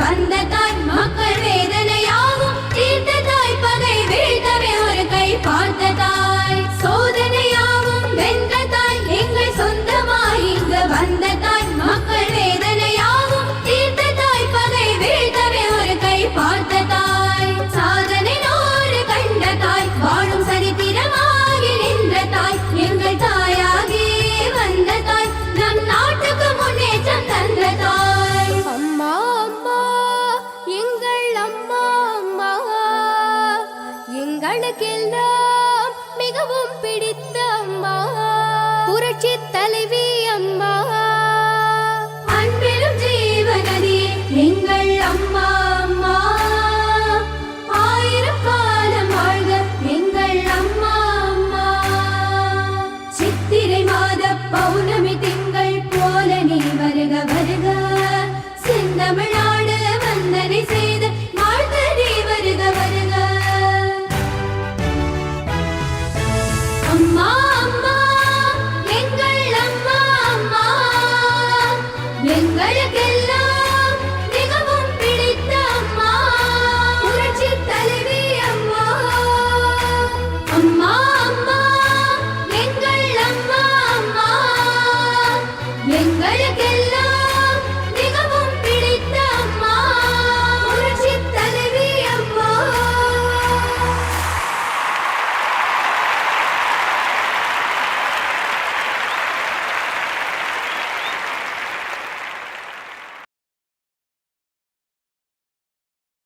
வந்த தாய் மக்கள் வேதனையாகும் தீர்த்த தாய் பகை வீழ்த்தவே ஒரு கை பார்த்த தாய் சோதனையாகும் வென்ற தாய் எங்கள் சொந்தமாய் இங்கு வந்த தாய் மக்கள் வேதனையாகும் தீர்த்த தாய் பகை வீழ்த்தவே ஒரு கை பார்த்த தாய் சாதனை நூறு கண்ட தாய் வாழும் சரித்திரமாகி நின்ற தாய் எங்கள் தாயாகி வந்த தாய் நம் நாட்டுக்கு முன்னேற்றம் தந்த தாய் அம்மா அம்மா எங்கள் அம்மா அம்மா எங்களுக்கெல்லாம் மிகவும் பிடித்த அம்மா புரட்சி தலைவி